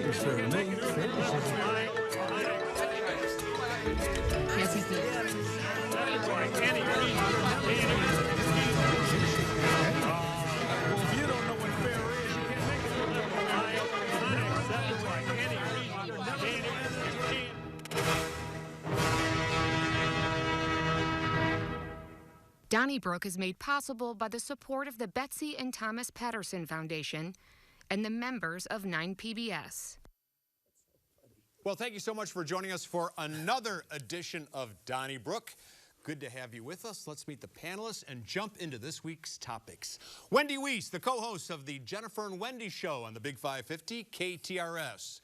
Yes, he did. Donnybrook is made possible by the support of the Betsy and Thomas Patterson Foundation and the members of 9PBS. Well, thank you so much for joining us for another edition of Donnybrook. Good to have you with us. Let's meet the panelists and jump into this week's topics. Wendy Wiese, the co-host of the Jennifer and Wendy Show on the Big 550 KTRS.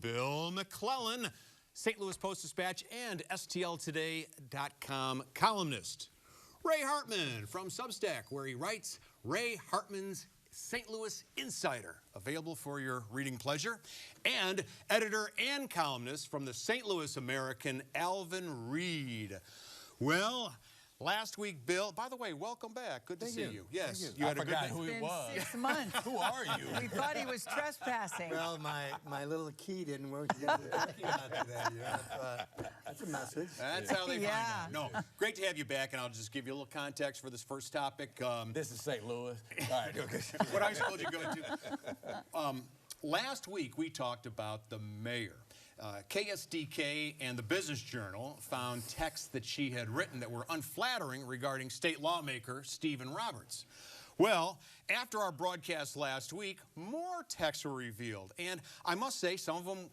Bill McClellan, St. Louis Post-Dispatch and STLtoday.com columnist. Ray Hartmann from Substack, where he writes Ray Hartmann's St. Louis Insider, available for your reading pleasure. And editor and columnist from the St. Louis American, Alvin Reid. Well, last week, Bill, by the way, welcome back. Good to see you. Yes, you had a good day. Who he was. It's been 6 months. Who are you? We thought he was trespassing. Well, my little key didn't work. That's a message. That's how they find out. No, great to have you back, and I'll just give you a little context for this first topic. This is St. Louis. All right, okay. What I told you go to. Last week, we talked about the mayor. KSDK and the Business Journal found texts that she had written that were unflattering regarding state lawmaker Stephen Roberts. Well, after our broadcast last week, more texts were revealed. And I must say, some of them,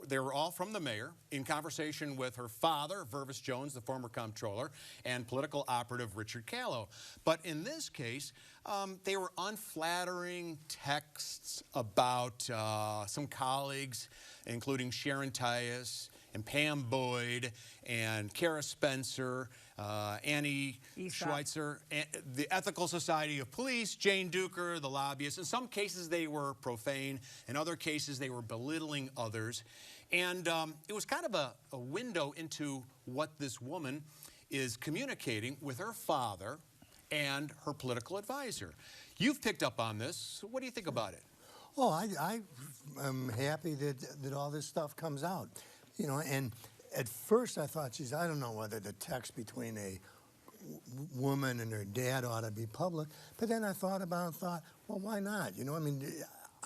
they were all from the mayor in conversation with her father, Vervis Jones, the former comptroller, and political operative Richard Callow. But in this case, they were unflattering texts about some colleagues, including Sharon Tyus and Pam Boyd and Kara Spencer, Annie Schweitzer, the Ethical Society of Police, Jane Duker, the lobbyists. In some cases, they were profane. In other cases, they were belittling others. And it was kind of a window into what this woman is communicating with her father and her political advisor. You've picked up on this. What do you think about it? Oh, I am happy that all this stuff comes out. You know, and at first I thought, geez, I don't know whether the text between a woman and her dad ought to be public. But then I thought, well, why not? You know, I mean,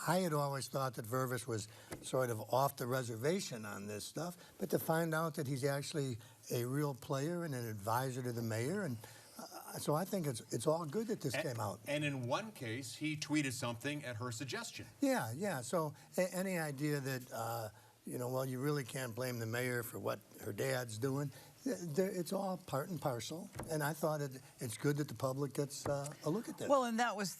I had always thought that Vervis was sort of off the reservation on this stuff, but to find out that he's actually a real player and an advisor to the mayor, and so I think it's all good that this came out. And in one case, he tweeted something at her suggestion. Yeah. So any idea that, you know, well, you really can't blame the mayor for what her dad's doing. It's all part and parcel, and I thought it's good that the public gets a look at this. Well, and that was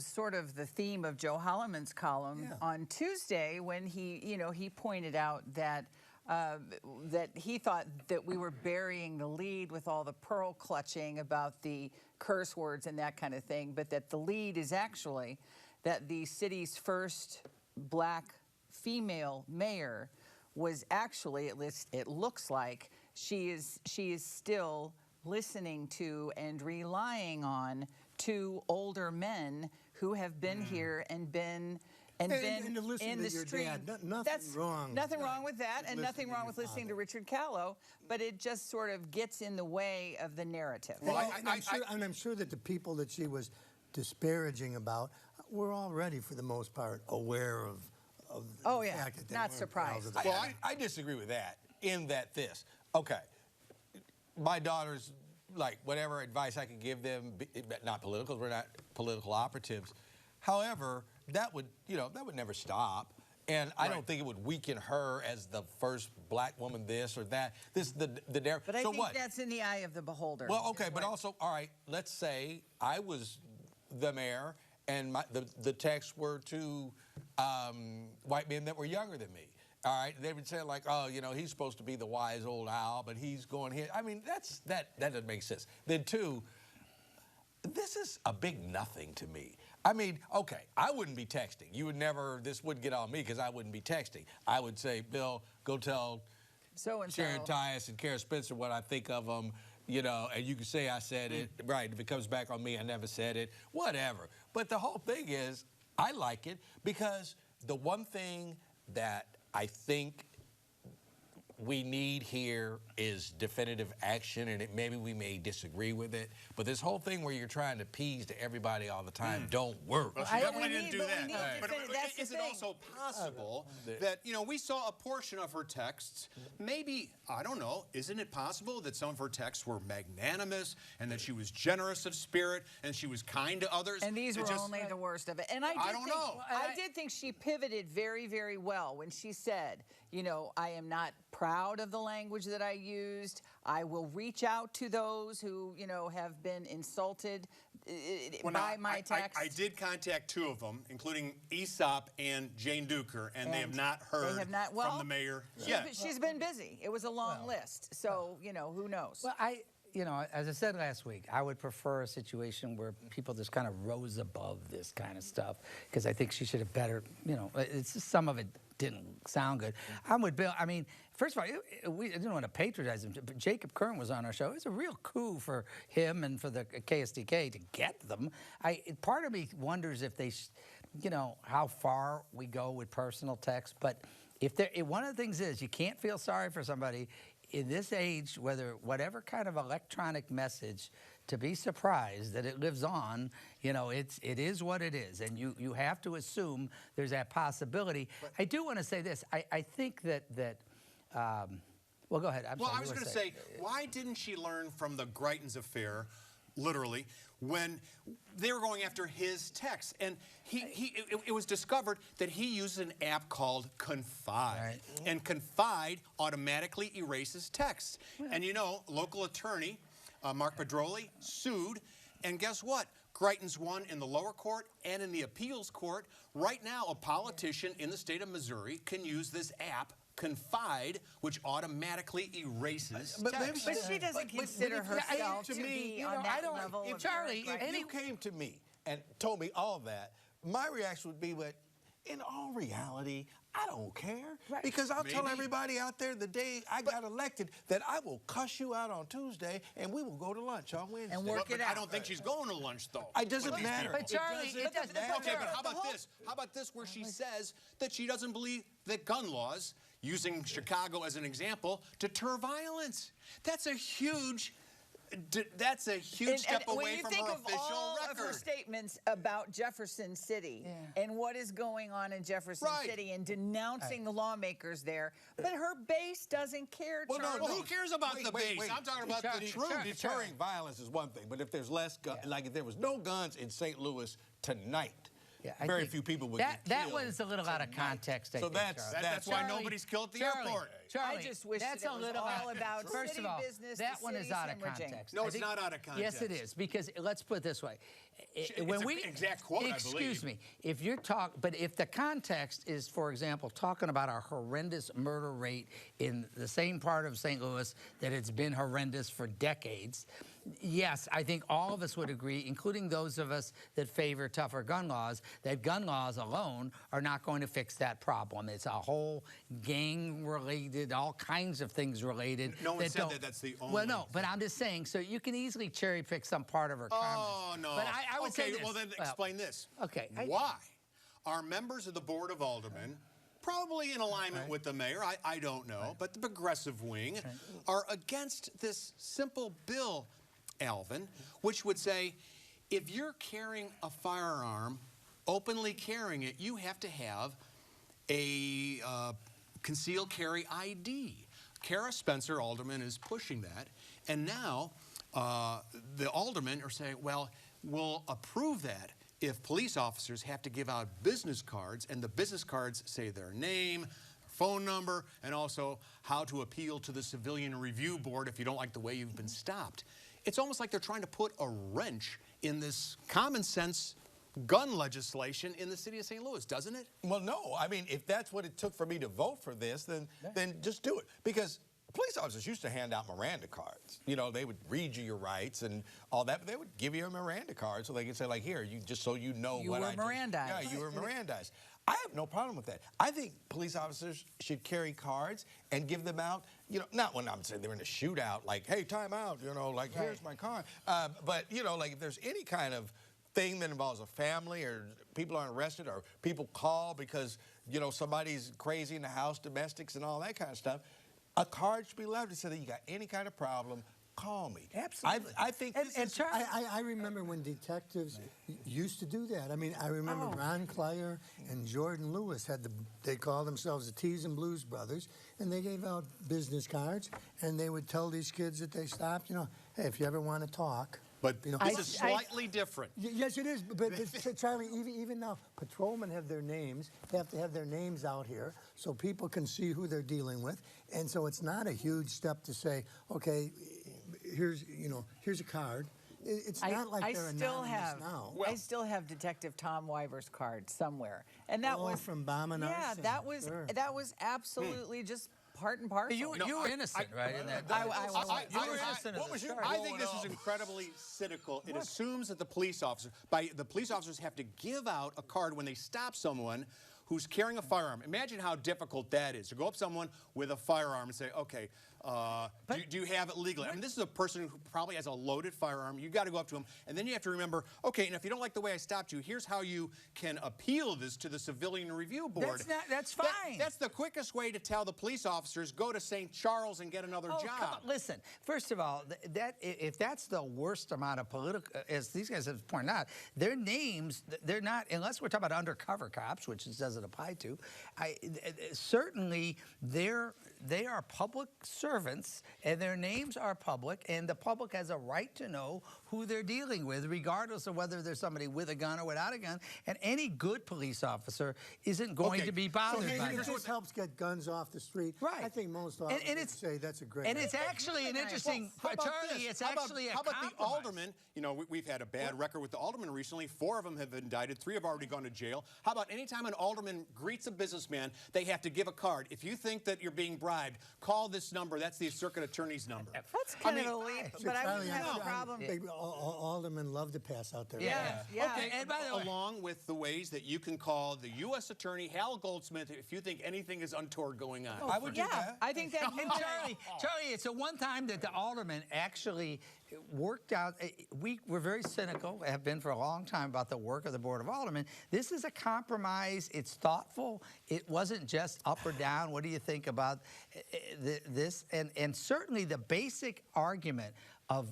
sort of the theme of Joe Holloman's column on Tuesday when he pointed out that that he thought that we were burying the lead with all the pearl clutching about the curse words and that kind of thing, but that the lead is actually that the city's first black female mayor was actually, at least it looks like, she is still listening to and relying on two older men who have been here and been in the street. Nothing wrong. Nothing wrong with that, and nothing wrong with listening to Richard Callow, but it just sort of gets in the way of the narrative. Well, I'm sure that the people that she was disparaging about were already, for the most part, aware of the fact that they not weren't surprised. Well, I disagree with that in that okay, my daughters, like, whatever advice I could give them, not political, we're not political operatives. However, that would never stop. And I don't think it would weaken her as the first black woman this or that. But I think that's in the eye of the beholder. Well, okay, but also, all right, let's say I was the mayor and the texts were to white men that were younger than me. All right, they would say like, oh, you know, he's supposed to be the wise old owl, but he's going here. I mean, that doesn't make sense. Then two, this is a big nothing to me. I mean, okay, I wouldn't be texting. You would never, this wouldn't get on me because I wouldn't be texting. I would say, Bill, go tell Sharon Tyus and Kara Spencer what I think of them, you know, and you can say I said it. Right, if it comes back on me, I never said it, whatever. But the whole thing is, I like it because the one thing that I think we need here is definitive action, and maybe we may disagree with it, but this whole thing where you're trying to appease to everybody all the time don't work. Well, she definitely didn't do that. But Is it also possible that, you know, we saw a portion of her texts, maybe, I don't know, isn't it possible that some of her texts were magnanimous and that she was generous of spirit and she was kind to others? And these were only the worst of it. And I don't know. I did think she pivoted very, very well when she said, you know, I am not proud of the language that I used. I will reach out to those who, you know, have been insulted by my text. I did contact 2 of them, including Aesop and Jane Duker, and they have not heard from the mayor yet. She's been busy. It was a long list. So, you know, who knows? Well, you know, as I said last week, I would prefer a situation where people just kind of rose above this kind of stuff, because I think she should have better, you know, it's just some of it didn't sound good. I'm with Bill. I mean, first of all, we didn't want to patronize him, but Jacob Kern was on our show. It was a real coup for him and for the KSDK to get them. Part of me wonders if they, you know, how far we go with personal text. But if one of the things is you can't feel sorry for somebody in this age, whatever kind of electronic message, to be surprised that it lives on, you know, it is what it is, and you have to assume there's that possibility. But I do want to say this. I think that well, go ahead. Well, I was going to say, why didn't she learn from the Greitens affair, literally, when they were going after his text? And it was discovered that he used an app called Confide. Right. And Confide automatically erases text. Yeah. And, you know, local attorney Mark Pedroli sued, and guess what? Greitens won in the lower court and in the appeals court. Right now, a politician in the state of Missouri can use this app, Confide, which automatically erases text. But she doesn't consider herself to be on that level. Charlie, if you came to me and told me all that, my reaction would be, but in all reality, I don't care. Right. Because I'll tell everybody out there the day I got elected that I will cuss you out on Tuesday and we will go to lunch on Wednesday. And work it out. I don't think she's going to lunch, though. It doesn't matter. But Charlie, it doesn't matter. Okay, but how about this? How about this where she says that she doesn't believe that gun laws, using Chicago as an example, deter violence? That's a huge step away from her official record. When you think of all of her statements about Jefferson City and what is going on in Jefferson City and denouncing the lawmakers there, but her base doesn't care, Charlie. Well, who cares about the base? I'm talking about the truth. Deterring violence is one thing, but if there's less guns, like if there was no guns in St. Louis tonight, very few people would get killed. That was a little out of context, I think, that's why nobody's killed at the airport. Charlie, I just wish that's it was all about first city of all, business. That one is out of context. No, it's not out of context. Yes, it is, because let's put it this way. When we exact quote, excuse me, if you're but if the context is, for example, talking about a horrendous murder rate in the same part of St. Louis that it's been horrendous for decades, yes, I think all of us would agree, including those of us that favor tougher gun laws, that gun laws alone are not going to fix that problem. It's a whole gang-related, all kinds of things related. No one said that that's the only. Well, no, but I'm just saying, so you can easily cherry-pick some part of her comments. Oh, no. But I would say this. Well, then explain this. Okay. Why are members of the Board of Aldermen, probably in alignment with the mayor, I don't know, but the progressive wing, are against this simple bill, Alvin, which would say, if you're carrying a firearm, openly carrying it, you have to have a concealed carry ID. Kara Spencer, alderman, is pushing that, and now the aldermen are saying, well, we'll approve that if police officers have to give out business cards, and the business cards say their name, phone number, and also how to appeal to the Civilian Review Board if you don't like the way you've been stopped. It's almost like they're trying to put a wrench in this common sense gun legislation in the city of St. Louis, doesn't it? Well, no. I mean, if that's what it took for me to vote for this, then just do it. Because police officers used to hand out Miranda cards. You know, they would read you your rights and all that, but they would give you a Miranda card so they could say, like, here, just so you know what I did. You were Mirandized. Yeah, you were Mirandized. I have no problem with that. I think police officers should carry cards and give them out, you know, not when I'm saying they're in a shootout, like, hey, time out, you know, like, here's my card. But, you know, like, if there's any kind of thing that involves a family or people are arrested or people call because you know, somebody's crazy in the house, domestics and all that kind of stuff, a card should be left to say that you got any kind of problem, call me. Absolutely. I think I remember when detectives used to do that. I mean, I remember Ron Clyer and Jordan Lewis they called themselves the T's and Blues Brothers, and they gave out business cards, and they would tell these kids that they stopped, you know, hey, if you ever want to talk. But you know, this is slightly different. Yes, it is. But Charlie, even now, patrolmen have their names. They have to have their names out here so people can see who they're dealing with. And so it's not a huge step to say, okay, here's a card. It's not like they're anonymous now. I still have Detective Tom Wyver's card somewhere, and that was from Bomb and yeah, Arson. that was absolutely just part and parcel. You were innocent, right? In that. You were innocent. I think this is incredibly cynical. It assumes that the police officers have to give out a card when they stop someone who's carrying a firearm. Imagine how difficult that is, to go up to someone with a firearm and say, okay, do you have it legally? I mean, this is a person who probably has a loaded firearm. You got to go up to him, and then you have to remember, okay, and if you don't like the way I stopped you, here's how you can appeal this to the Civilian Review Board. That's fine. That's the quickest way to tell the police officers, go to St. Charles and get another job. Come on. Listen, first of all, if that's the worst amount of political, as these guys have pointed out, their names, they're not, unless we're talking about undercover cops, which it doesn't apply to, certainly they are public servants, and their names are public, and the public has a right to know who they're dealing with, regardless of whether there's somebody with a gun or without a gun. And any good police officer isn't going to be bothered by that. It just helps get guns off the street. Right. I think most officers say that's a great idea. And it's actually an interesting, Charlie, it's actually a compromise. How about the aldermen? You know, we've had a bad record with the aldermen recently. 4 of them have been indicted. 3 have already gone to jail. How about anytime an alderman greets a businessman, they have to give a card. If you think that you're being bribed, call this number. That's the circuit attorney's number. That's kind of a leap, but I wouldn't have a problem. Aldermen love to pass out their Yeah. Okay, and by the way, along with the ways that you can call the U.S. Attorney, Hal Goldsmith, if you think anything is untoward going on. I would do that. I think that. And Charlie, it's the one time that the alderman actually worked out. We were very cynical, have been for a long time, about the work of the Board of Aldermen. This is a compromise. It's thoughtful. It wasn't just up or down. What do you think about this? And certainly the basic argument of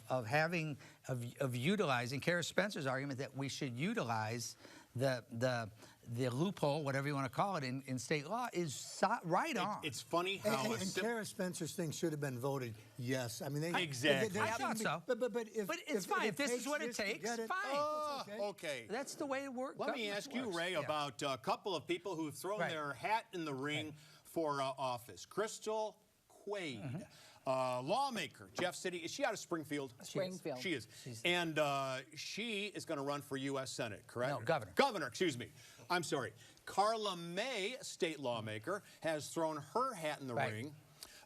utilizing Kara Spencer's argument that we should utilize the loophole, whatever you want to call it, in state law is right on. It's funny how and Kara Spencer's thing should have been voted yes. I mean, exactly. I thought so. But it's fine. If this is what it takes, fine. Okay. That's the way it works. Let me ask you, Ray, about a couple of people who've thrown their hat in the ring for office. Crystal Quaid. Lawmaker, Jeff City. Is she out of Springfield? Springfield. She is. And she is going to run for U.S. Senate, correct? No, governor. Governor, excuse me. I'm sorry. Carla May, state lawmaker, has thrown her hat in the ring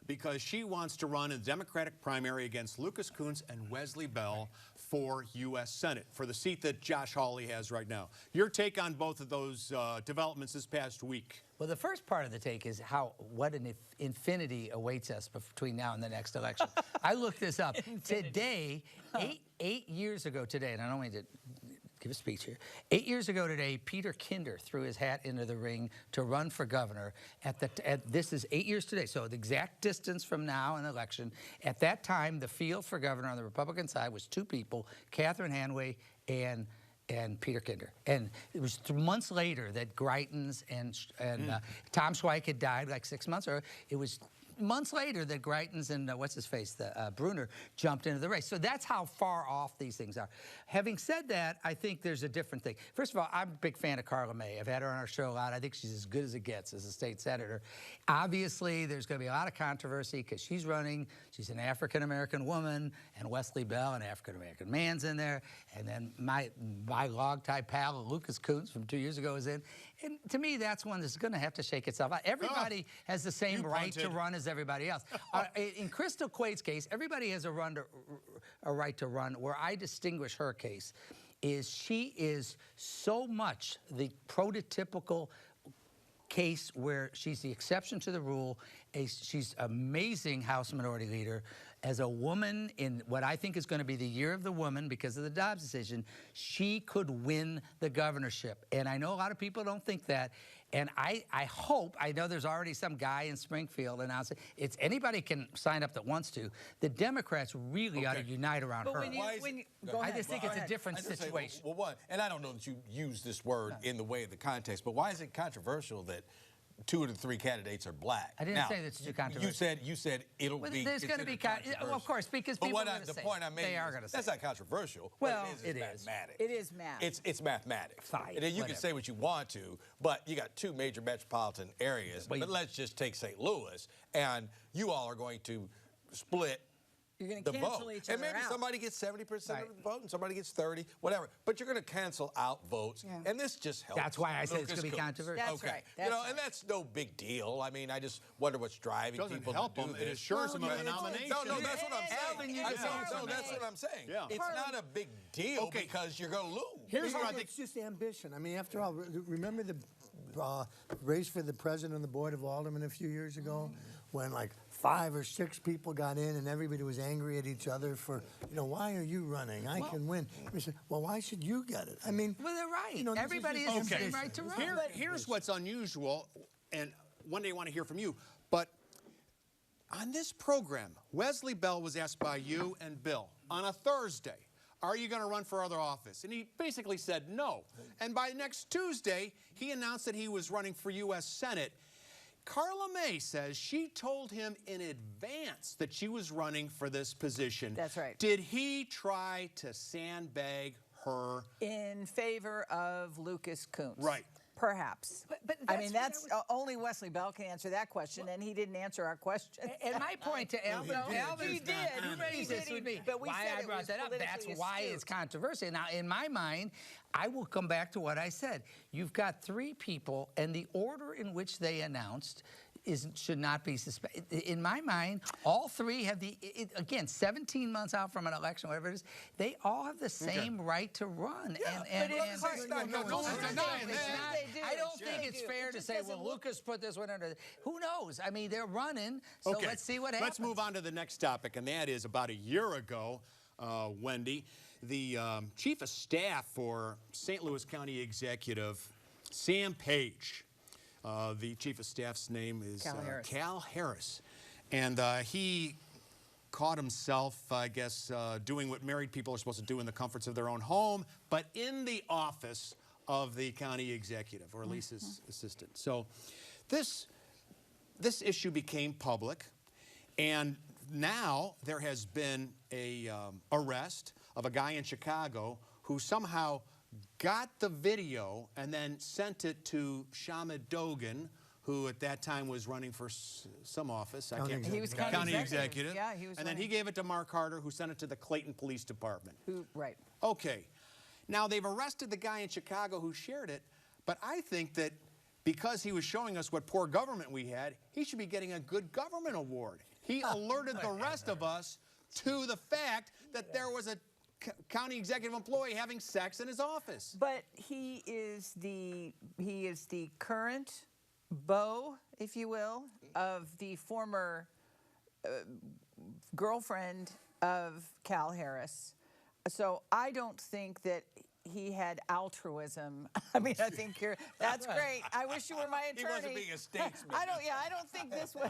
because she wants to run in the Democratic primary against Lucas Kunce and Wesley Bell for U.S. Senate, for the seat that Josh Hawley has right now. Your take on both of those developments this past week? Well, the first part of the take is what an infinity awaits us between now and the next election. I looked this up. Today, eight years ago today, and I don't mean to give a speech here. 8 years ago today, Peter Kinder threw his hat into the ring to run for governor. This is 8 years today, so the exact distance from now and election. At that time, the field for governor on the Republican side was 2 people, Catherine Hanway and Peter Kinder. And it was months later that Greitens and Tom Schweik had died, like 6 months earlier. It was months later that Greitens and Bruner jumped into the race. So that's how far off these things are. Having said that, I think there's a different thing. First of all, I'm a big fan of Carla May. I've had her on our show a lot. I think she's as good as it gets as a state senator. Obviously, there's going to be a lot of controversy because she's running. She's an African-American woman, and Wesley Bell, an African-American man's in there. And then my log-tie pal, Lucas Kunce, from 2 years ago, is in. And to me, that's one that's going to have to shake itself out. Everybody has the same right to run as everybody else. In Crystal Quaid's case, everybody has a right to run. Where I distinguish her case is she is so much the prototypical case where she's the exception to the rule. She's amazing House Minority Leader. As a woman in what I think is going to be the year of the woman because of the Dobbs decision, she could win the governorship. And I know a lot of people don't think that. And I hope, I know there's already some guy in Springfield announcing, it's anybody can sign up that wants to. The Democrats really ought to unite around her. I just think it's a different situation. Well, one, and I don't know that you use this word in the way of the context, but why is it controversial that 2 of the 3 candidates are black? I didn't say that's too controversial. You said it'll be. There's going to be well, of course, because people are going to say the point I'm making, they are going to say that's not controversial. Well, it is mathematics. It is math. It's mathematics. Fine, and then you can say what you want to, but you got 2 major metropolitan areas. But let's just take St. Louis, and you all are going to split. You're going to cancel each other and maybe out. somebody gets 70% of the vote, and somebody gets 30, whatever. But you're going to cancel out votes, and this just helps. That's why I said it's going to be controversial. That's right. That's and that's no big deal. I mean, I just wonder what's driving people help to do them. this. It assures them of the nomination. No, that's what I'm saying. Alvin, that's what I'm saying. Yeah. It's not a big deal because you're going to lose. Here's what I think. It's just ambition. I mean, after all, remember the race for the president of the Board of Aldermen a few years ago, when like 5 or 6 people got in and everybody was angry at each other for, why are you running? I can win. We said, well, why should you get it? I mean, well, they're right. Everybody has the same right to run. Here's what's unusual, and one day I want to hear from you, but on this program, Wesley Bell was asked by you and Bill on a Thursday, are you going to run for other office? And he basically said no. And by next Tuesday, he announced that he was running for U.S. Senate. Carla May says she told him in advance that she was running for this position. That's right. Did he try to sandbag her? In favor of Lucas Coons. Right. Perhaps. But I mean, that's only Wesley Bell can answer that question, and he didn't answer our question. And my point to Alvin, He did. You raised this with me. But we why said I it brought was that up, that's politically why astute. it's controversial. Now, in my mind, I will come back to what I said. You've got 3 people, and the order in which they announced should not be suspended. In my mind, all 3 have again, 17 months out from an election, whatever it is, they all have the same right to run. Yeah, I don't think it's fair to say, well, Lucas put this one under. Who knows? I mean, they're running, so let's see what happens. Let's move on to the next topic, and that is about a year ago, Wendy, the chief of staff for St. Louis County Executive, Sam Page. The chief of staff's name is Cal Harris. And he caught himself, I guess, doing what married people are supposed to do in the comforts of their own home, but in the office of the county executive, or at least his assistant. So this issue became public, and now there has been a arrest of a guy in Chicago who somehow got the video and then sent it to Shamid Dogan, who at that time was running for some office. He was county executive. Yeah, he was. And then he gave it to Mark Harder, who sent it to the Clayton Police Department. Right. Okay. Now, they've arrested the guy in Chicago who shared it, but I think that because he was showing us what poor government we had, he should be getting a good government award. He alerted the rest of us to the fact that there was a county executive employee having sex in his office. But he is the current beau, if you will, of the former girlfriend of Cal Harris. So I don't think that he had altruism. I mean, I think that's great. I wish you were my attorney. He wasn't being a statesman. I don't think this was,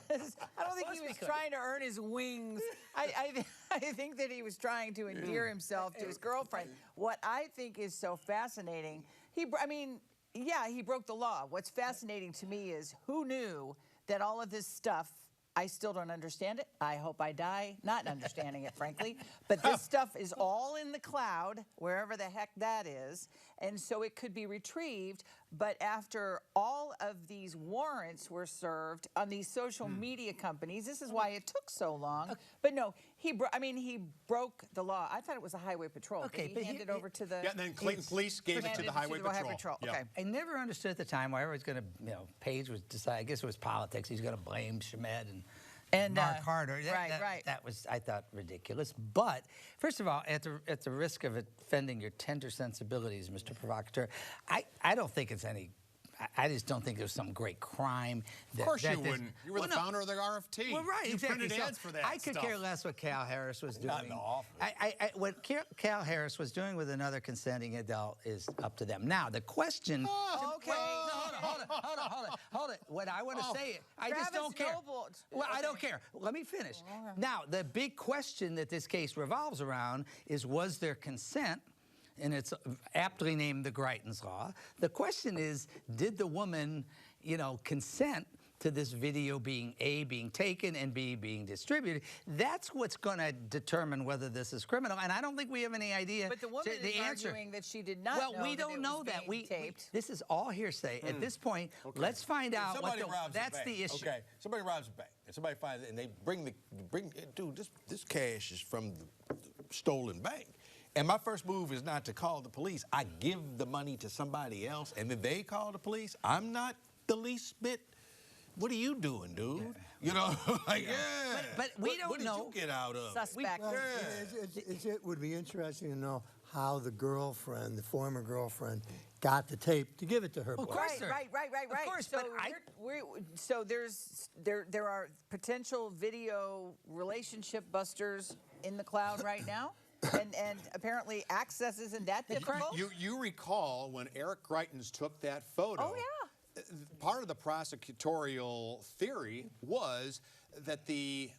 I don't think he was trying to earn his wings. I think that he was trying to endear himself to his girlfriend. What I think is so fascinating, he broke the law. What's fascinating to me is who knew that all of this stuff, I still don't understand it. I hope I die not understanding it, frankly. But this stuff is all in the cloud, wherever the heck that is. And so it could be retrieved. But after all of these warrants were served on these social media companies, this is why it took so long. But no, he broke the law. I thought it was the Highway Patrol. Okay, but he handed over to the... Yeah, and then Clayton Police gave it to the Highway Patrol. Okay. I never understood at the time why everyone's going to, Page was deciding, I guess it was politics. He's going to blame Schmidt and Mark Harder. That was, I thought, ridiculous. But first of all, at the risk of offending your tender sensibilities, Mr. Provocateur, I don't think it's any I just don't think there's some great crime. Of course you wouldn't. You were the founder of the RFT. Well, right, you exactly. printed ads for that I could stuff. care less what Cal Harris was doing. Not in the office. What Cal Harris was doing with another consenting adult is up to them. Now, the question... Okay. Hold it. What I want to say, I just Travis don't care. Noble. Well, I don't care. Let me finish. Now, the big question that this case revolves around is, was there consent? And it's aptly named the Greitens Law. The question is, did the woman, consent to this video being A, being taken, and B, being distributed? That's what's going to determine whether this is criminal. And I don't think we have any idea. But the woman is arguing that she did not know we don't know that. We taped. This is all hearsay. At this point, let's find out that's the issue. Okay, somebody robs a bank, and somebody finds it, and they bring dude, this cash is from the stolen bank. And my first move is not to call the police. I give the money to somebody else, and then they call the police. I'm not the least bit. What are you doing, dude? Like, But we don't know. What did you get out of? Suspect. Well, it would be interesting to know how the girlfriend, the former girlfriend, got the tape to give it to her boyfriend. course, sir. Right. Of course, so but there are potential video relationship busters in the cloud right now, and apparently access isn't that difficult. You recall when Eric Greitens took that photo. Oh yeah. Part of the prosecutorial theory was that the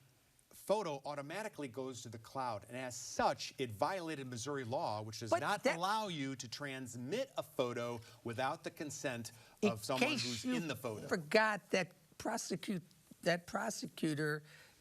photo automatically goes to the cloud, and as such, it violated Missouri law, which does not allow you to transmit a photo without the consent of someone who's in the photo. Forgot that prosecutor,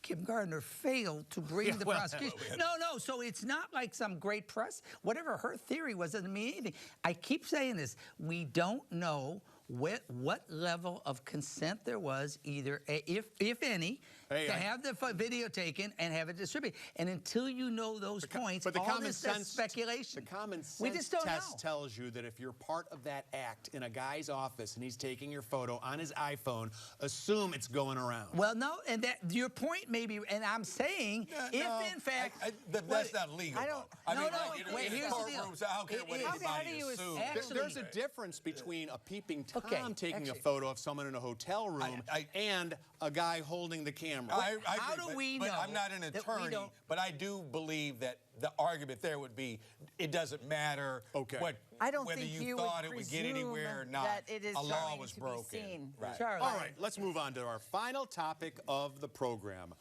Kim Gardner, failed to bring the prosecution. No, so it's not like some great press. Whatever her theory was, doesn't mean anything. I keep saying this. We don't know what level of consent there was, either, if any, to have the video taken and have it distributed. And until you know those points, all this is speculation. The common sense we just don't test know. tells you that if you're part of that act in a guy's office and he's taking your photo on his iPhone, assume it's going around. Well, no, and that your point may be, and I'm saying, if in fact... that's not legal. Here's the deal. How can anybody assume? There's a difference between a peeping Tom taking a photo of someone in a hotel room and a guy holding the camera. How do we know? But I'm not an attorney, but I do believe that the argument there would be, it doesn't matter whether you thought it would get anywhere or not. A law was broken. Right. All right, let's move on to our final topic of the program.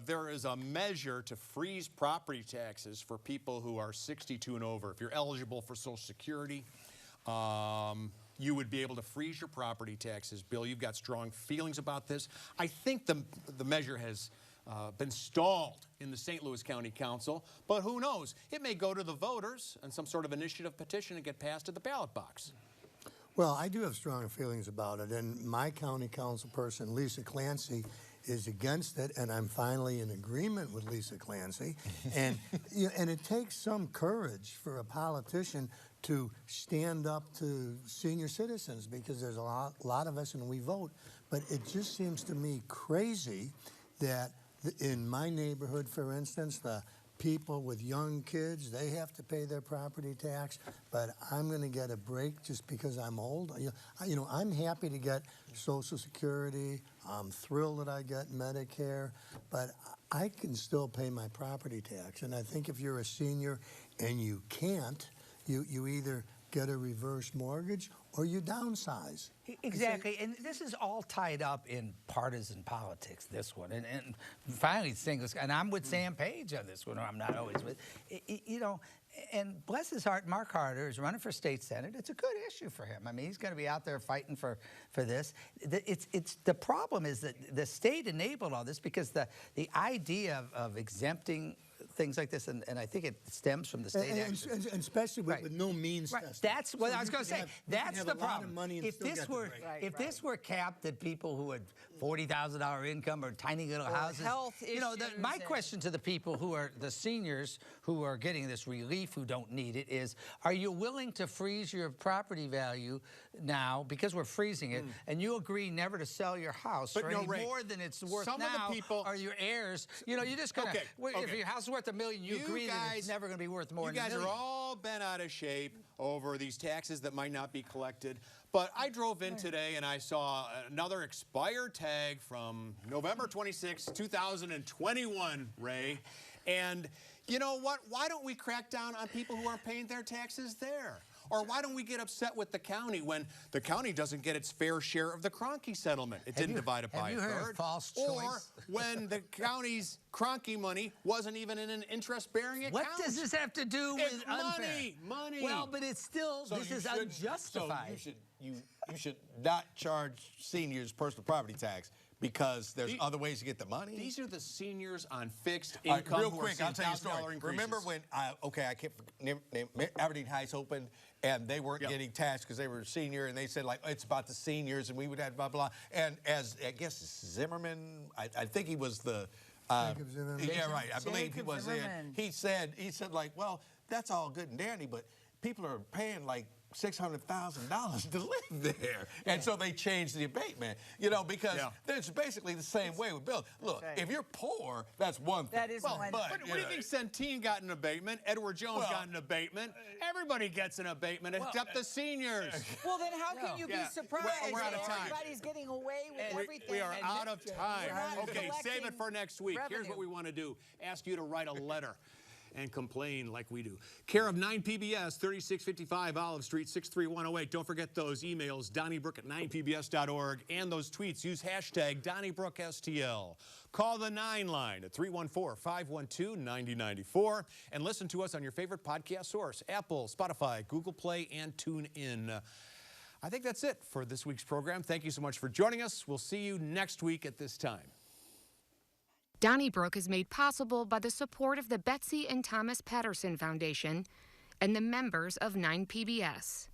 There is a measure to freeze property taxes for people who are 62 and over. If you're eligible for Social Security, you would be able to freeze your property taxes. Bill, you've got strong feelings about this. I think the measure has been stalled in the St. Louis County Council, but who knows? It may go to the voters on some sort of initiative petition and get passed at the ballot box. Well, I do have strong feelings about it, and my county council person, Lisa Clancy, is against it, and I'm finally in agreement with Lisa Clancy. And and it takes some courage for a politician to stand up to senior citizens, because there's a lot of us and we vote. But it just seems to me crazy that in my neighborhood, for instance, the people with young kids, they have to pay their property tax, but I'm going to get a break just because I'm old. I'm happy to get Social Security. I'm thrilled that I get Medicare, but I can still pay my property tax. And I think if you're a senior and you can't, you either get a reverse mortgage or you downsize. Exactly, and this is all tied up in partisan politics, this one. And finally, and I'm with Sam Page on this one, or I'm not always with, and bless his heart, Mark Harder is running for state senate. It's a good issue for him. I mean, he's going to be out there fighting for this. The problem is that the state enabled all this because the idea of exempting things like this, and I think it stems from the state action. And especially with no means testing. That's what I was going to say. That's the problem. If this were capped at people who had $40,000 income or tiny little houses, health issues, my question to the people who are the seniors who are getting this relief who don't need it is, are you willing to freeze your property value now, because we're freezing it, and you agree never to sell your house for any more than it's worth now, or your heirs, you're just going to, if your house is worth $1 million, you agree that it's never going to be worth more than $1 million. You guys are all bent out of shape over these taxes that might not be collected. But I drove in today and I saw another expired tag from November 26, 2021, Ray. And you know what? Why don't we crack down on people who aren't paying their taxes there? Or why don't we get upset with the county when the county doesn't get its fair share of the Cronky settlement? It didn't divide it by a third. Have you heard of false choice? Or when the county's Cronky money wasn't even in an interest-bearing account. What does this have to do with unfair? Money. Well, but it's still, this is unjustified. So you should not charge seniors personal property tax because there's other ways to get the money. These are the seniors on fixed income. Real quick, I'll tell you a story. Remember when I can't Aberdeen Heights opened and they weren't getting taxed because they were a senior, and they said like it's about the seniors and we would have blah blah. And as I guess Zimmerman, I think he was the. Jacob Zimmerman. Yeah, right. I believe he Jacob was Zimmerman. in. He said like, well, that's all good and dandy, but people are paying like $600,000 to live there. And so they changed the abatement, because it's basically the same way with bills. Look, if you're poor, that's one thing. That is one thing. But what do you think Centene got an abatement? Edward Jones got an abatement. Everybody gets an abatement except the seniors. Well, then how can you be surprised we're out that of time. everybody's getting away with everything? We are out of time. We're not Okay, save it for next week. revenue. Here's what we want to do. Ask you to write a letter and complain like we do. Care of 9PBS, 3655 Olive Street, 63108. Don't forget those emails, donnybrook@9pbs.org, and those tweets. Use hashtag DonnyBrookSTL. Call the 9 line at 314-512-9094, and listen to us on your favorite podcast source, Apple, Spotify, Google Play, and TuneIn. I think that's it for this week's program. Thank you so much for joining us. We'll see you next week at this time. Donnybrook is made possible by the support of the Betsy and Thomas Patterson Foundation and the members of 9PBS.